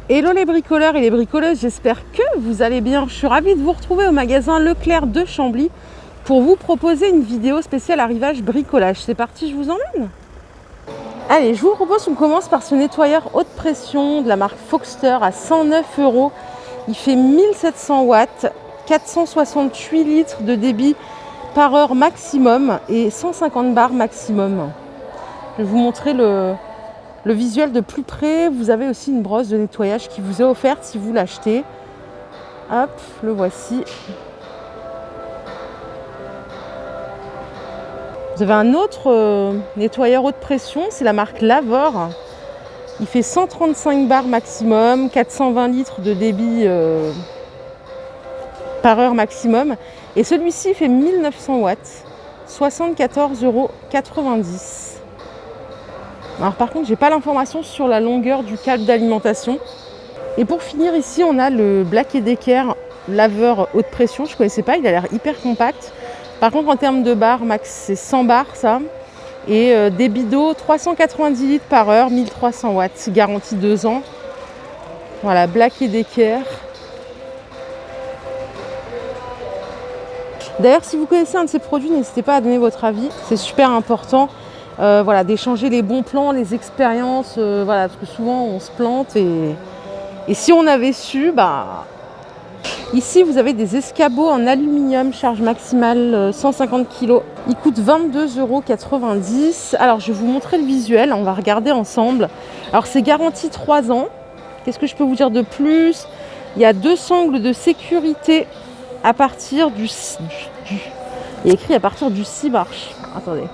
Hello les bricoleurs et les bricoleuses, j'espère que vous allez bien. Je suis ravie de vous retrouver au magasin Leclerc de Chambly pour vous proposer une vidéo spéciale arrivage bricolage. C'est parti, je vous emmène. Allez, je vous propose qu'on commence par ce nettoyeur haute pression de la marque Foxter à 109 €. Il fait 1700 watts, 468 litres de débit par heure maximum et 150 bars maximum. Je vais vous montrer le visuel de plus près. Vous avez aussi une brosse de nettoyage qui vous est offerte si vous l'achetez. Hop, le voici. Vous avez un autre nettoyeur haute pression, c'est la marque Lavor. Il fait 135 bars maximum, 420 litres de débit par heure maximum. Et celui-ci fait 1900 watts, 74,90 €. Alors par contre, j'ai pas l'information sur la longueur du câble d'alimentation. Et pour finir, ici, on a le Black & Decker laveur haute pression. Je connaissais pas, il a l'air hyper compact. Par contre, en termes de barres, max, c'est 100 bars, ça. Et débit d'eau, 390 litres par heure, 1300 watts, garantie 2 ans. Voilà, Black & Decker. D'ailleurs, si vous connaissez un de ces produits, n'hésitez pas à donner votre avis. C'est super important. Voilà, d'échanger les bons plans, les expériences, voilà, parce que souvent on se plante et si on avait su, Ici vous avez des escabeaux en aluminium, charge maximale 150 kg. Ils coûtent 22,90 €. Alors je vais vous montrer le visuel, on va regarder ensemble. Alors c'est garanti 3 ans. Qu'est-ce que je peux vous dire de plus? Il y a 2 sangles de sécurité à partir du... Il y a écrit à partir du 6 marches. Attendez.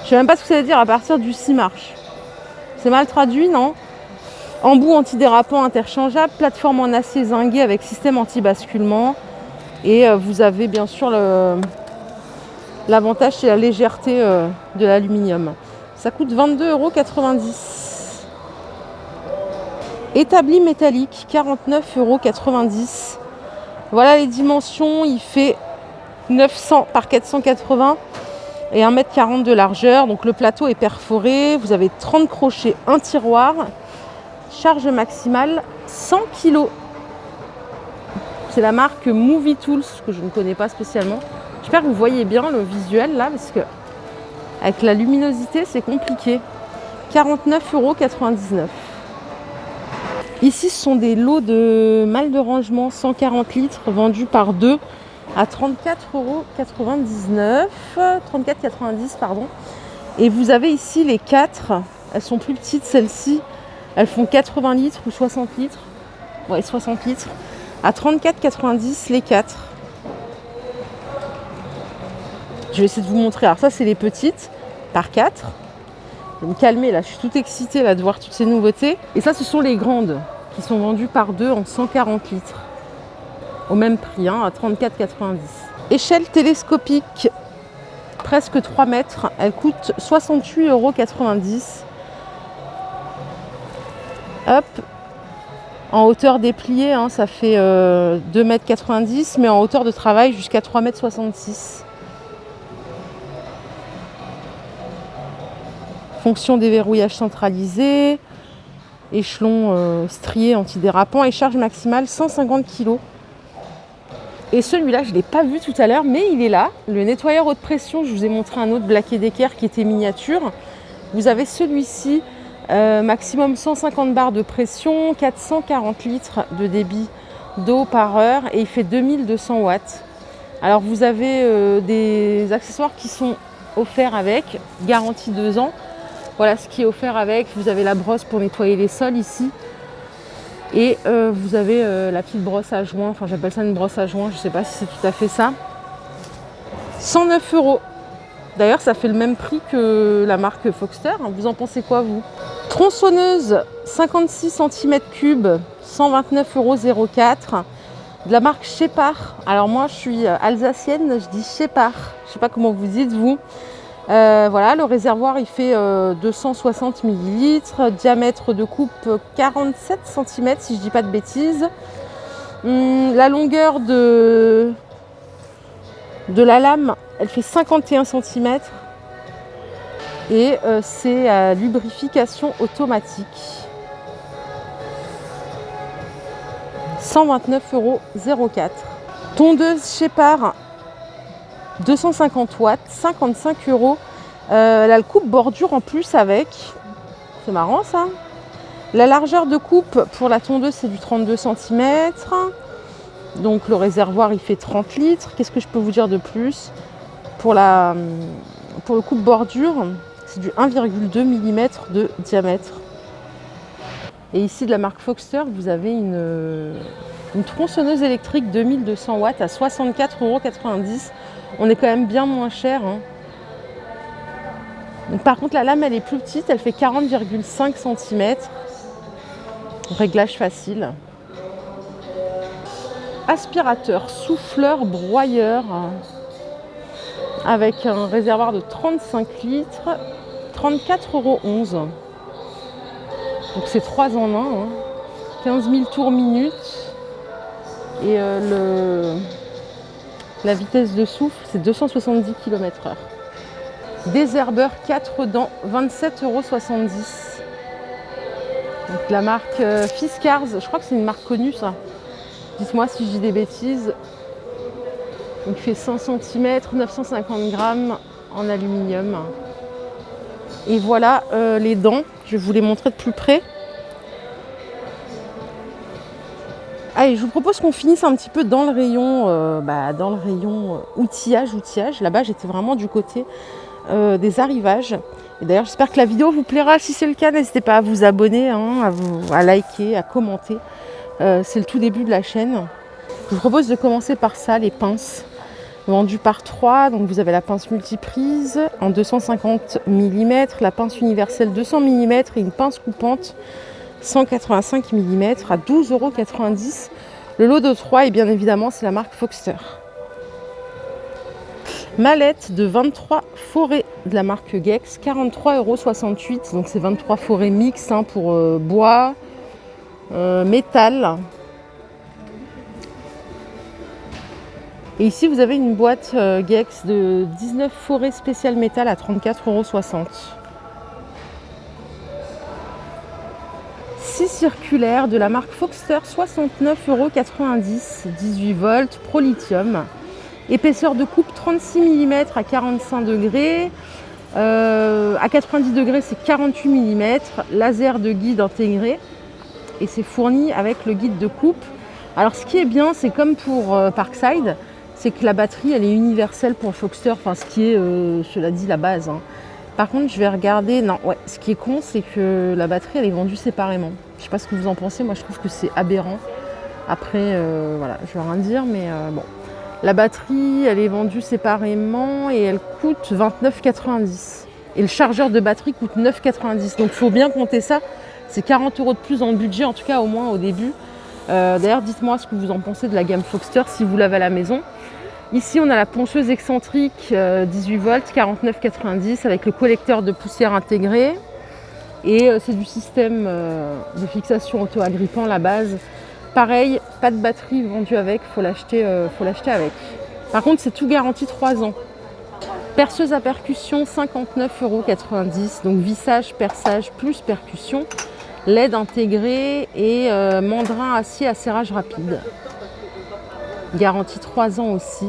Je ne sais même pas ce que ça veut dire à partir du 6 marches. C'est mal traduit, non? Embout antidérapant interchangeable, plateforme en acier zingué avec système anti-basculement. Et vous avez bien sûr l'avantage, c'est la légèreté de l'aluminium. Ça coûte 22,90 €. Établi métallique, 49,90 €. Voilà les dimensions, il fait 900 par 480 et 1,40 m de largeur. Donc le plateau est perforé, vous avez 30 crochets, un tiroir, charge maximale 100 kg. C'est la marque Movie Tools que je ne connais pas spécialement. J'espère que vous voyez bien le visuel là, parce que avec la luminosité c'est compliqué. 49,99 €. Ici ce sont des lots de malles de rangement 140 litres vendus par 2 à 34,99 €, 34,90 € pardon. Et vous avez ici les 4, elles sont plus petites celles-ci, elles font 80 litres ou 60 litres, ouais 60 litres, à 34,90 € les 4. Je vais essayer de vous montrer, alors ça c'est les petites, par 4. Je vais me calmer là, je suis toute excitée là de voir toutes ces nouveautés. Et ça ce sont les grandes, qui sont vendues par 2 en 140 litres. Au même prix, à 34,90 €. Échelle télescopique, presque 3 mètres, elle coûte 68,90 €. Hop, en hauteur dépliée, ça fait 2,90 m, mais en hauteur de travail jusqu'à 3,66 m. Fonction déverrouillage centralisé, échelon strié antidérapant et charge maximale 150 kg. Et celui-là, je ne l'ai pas vu tout à l'heure, mais il est là. Le nettoyeur haute pression, je vous ai montré un autre Black & Decker qui était miniature. Vous avez celui-ci, maximum 150 bars de pression, 440 litres de débit d'eau par heure et il fait 2200 watts. Alors vous avez des accessoires qui sont offerts avec, garantie 2 ans. Voilà ce qui est offert avec. Vous avez la brosse pour nettoyer les sols ici. Et vous avez la petite brosse à joint, enfin j'appelle ça une brosse à joint, je ne sais pas si c'est tout à fait ça. 109 €. D'ailleurs ça fait le même prix que la marque Foxter. Vous en pensez quoi vous? Tronçonneuse 56 cm3, 129,04 €. De la marque Shepard. Alors moi je suis alsacienne, je dis Shepard. Je ne sais pas comment vous dites vous. Voilà, le réservoir il fait 260 ml, diamètre de coupe 47 cm si je dis pas de bêtises. La longueur de la lame, elle fait 51 cm et c'est à lubrification automatique. 129,04 €. Tondeuse Shepard, 250 watts, 55 €. Elle a le coupe bordure en plus avec. C'est marrant ça. La largeur de coupe pour la tondeuse, c'est du 32 cm. Donc le réservoir, il fait 30 litres. Qu'est-ce que je peux vous dire de plus? Pour le coupe bordure, c'est du 1,2 mm de diamètre. Et ici, de la marque Foxter, vous avez une tronçonneuse électrique 2200 watts à 64,90 €. On est quand même bien moins cher. Hein. Donc, par contre, la lame, elle est plus petite. Elle fait 40,5 cm. Réglage facile. Aspirateur, souffleur, broyeur. Avec un réservoir de 35 litres. 34,11 €. Donc c'est 3 en 1. Hein. 15 000 tours minute. Et la vitesse de souffle, c'est 270 km/h. Désherbeur 4 dents, 27,70 €. Donc la marque Fiskars, je crois que c'est une marque connue ça. Dites-moi si je dis des bêtises. Donc il fait 100 cm, 950 grammes en aluminium. Et voilà les dents, je vais vous les montrer de plus près. Allez, je vous propose qu'on finisse un petit peu dans le rayon outillage. Là-bas, j'étais vraiment du côté des arrivages. Et d'ailleurs, j'espère que la vidéo vous plaira. Si c'est le cas, n'hésitez pas à vous abonner, hein, à liker, à commenter. C'est le tout début de la chaîne. Je vous propose de commencer par ça, les pinces. Vendues par 3. Donc vous avez la pince multiprise en 250 mm, la pince universelle 200 mm et une pince coupante 185 mm à 12,90 €. Le lot de 3, et bien évidemment, c'est la marque Foxter. Mallette de 23 forêts de la marque Gex, 43,68 €. Donc c'est 23 forêts mix hein, pour bois, métal. Et ici, vous avez une boîte Gex de 19 forêts spéciales métal à 34,60 €. 6 circulaires de la marque Foxter, 69,90 €, 18 volts, pro lithium. Épaisseur de coupe 36 mm à 45 degrés. À 90 degrés, c'est 48 mm. Laser de guide intégré. Et c'est fourni avec le guide de coupe. Alors, ce qui est bien, c'est comme pour Parkside, c'est que la batterie, elle est universelle pour Foxter. Enfin, ce qui est, cela dit, la base. Hein. Par contre, je vais regarder. Non, ouais, ce qui est con, c'est que la batterie, elle est vendue séparément. Je ne sais pas ce que vous en pensez. Moi, je trouve que c'est aberrant. Après, voilà, je ne vais rien dire, mais bon. La batterie, elle est vendue séparément et elle coûte 29,90 €. Et le chargeur de batterie coûte 9,90 €. Donc, il faut bien compter ça. C'est 40 € de plus dans le budget, en tout cas, au moins au début. D'ailleurs, dites-moi ce que vous en pensez de la gamme Foxter si vous l'avez à la maison. Ici, on a la ponceuse excentrique 18 volts, 49,90 € avec le collecteur de poussière intégré. Et c'est du système de fixation auto-agrippant, la base. Pareil, pas de batterie vendue avec, faut l'acheter avec. Par contre, c'est tout garanti 3 ans. Perceuse à percussion, 59,90 €. Donc vissage, perçage plus percussion. LED intégré et mandrin acier à serrage rapide. Garantie 3 ans aussi.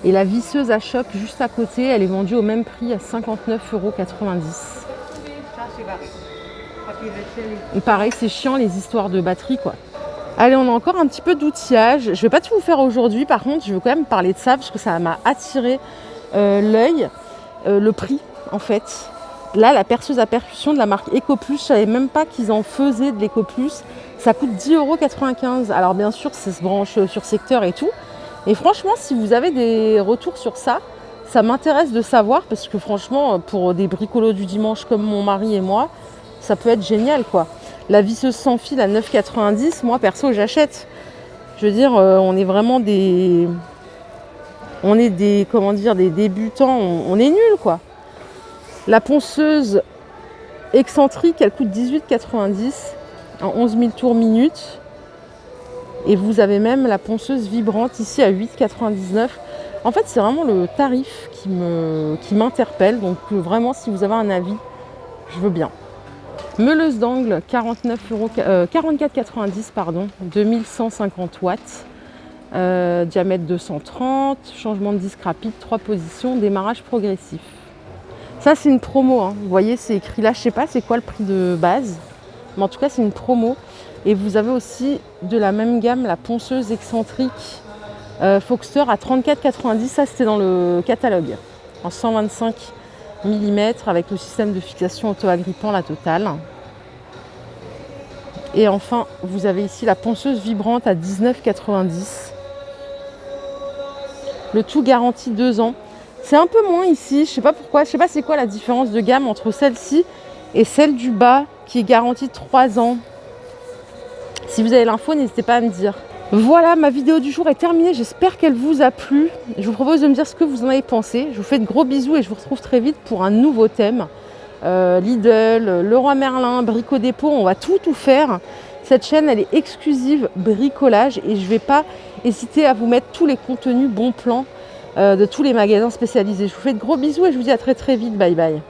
Et la visseuse à chope juste à côté, elle est vendue au même prix à 59,90 €. Et pareil, c'est chiant les histoires de batterie quoi. Allez, on a encore un petit peu d'outillage. Je ne vais pas tout vous faire aujourd'hui, par contre, je veux quand même parler de ça parce que ça m'a attiré l'œil. Le prix, en fait. Là, la perceuse à percussion de la marque EcoPlus, je ne savais même pas qu'ils en faisaient de l'EcoPlus. Ça coûte 10,95 €. Alors bien sûr, ça se branche sur secteur et tout. Et franchement, si vous avez des retours sur ça, ça m'intéresse de savoir parce que franchement, pour des bricolos du dimanche comme mon mari et moi, ça peut être génial quoi. La visseuse sans fil à 9,90 €, moi perso, j'achète. Je veux dire, on est vraiment des débutants, on est nuls quoi. La ponceuse excentrique, elle coûte 18,90 € en 11 000 tours minute. Et vous avez même la ponceuse vibrante ici à 8,99 €. En fait, c'est vraiment le tarif qui m'interpelle. Donc vraiment, si vous avez un avis, je veux bien. Meuleuse d'angle, 44,90 pardon, 2150 watts. Diamètre 230, changement de disque rapide, 3 positions, démarrage progressif. Ça c'est une promo, hein. Vous voyez c'est écrit là, je sais pas c'est quoi le prix de base, mais en tout cas c'est une promo. Et vous avez aussi de la même gamme la ponceuse excentrique Foxter à 34,90, ça c'était dans le catalogue, en 125 mm avec le système de fixation auto-agrippant, la totale. Et enfin vous avez ici la ponceuse vibrante à 19,90. Le tout garanti 2 ans. C'est un peu moins ici, je sais pas pourquoi, je sais pas c'est quoi la différence de gamme entre celle-ci et celle du bas qui est garantie 3 ans. Si vous avez l'info, n'hésitez pas à me dire. Voilà, ma vidéo du jour est terminée, j'espère qu'elle vous a plu. Je vous propose de me dire ce que vous en avez pensé. Je vous fais de gros bisous et je vous retrouve très vite pour un nouveau thème. Lidl, Leroy Merlin, Brico Dépôt, on va tout faire. Cette chaîne, elle est exclusive bricolage et je ne vais pas hésiter à vous mettre tous les contenus bons plans de tous les magasins spécialisés. Je vous fais de gros bisous et je vous dis à très vite. Bye bye.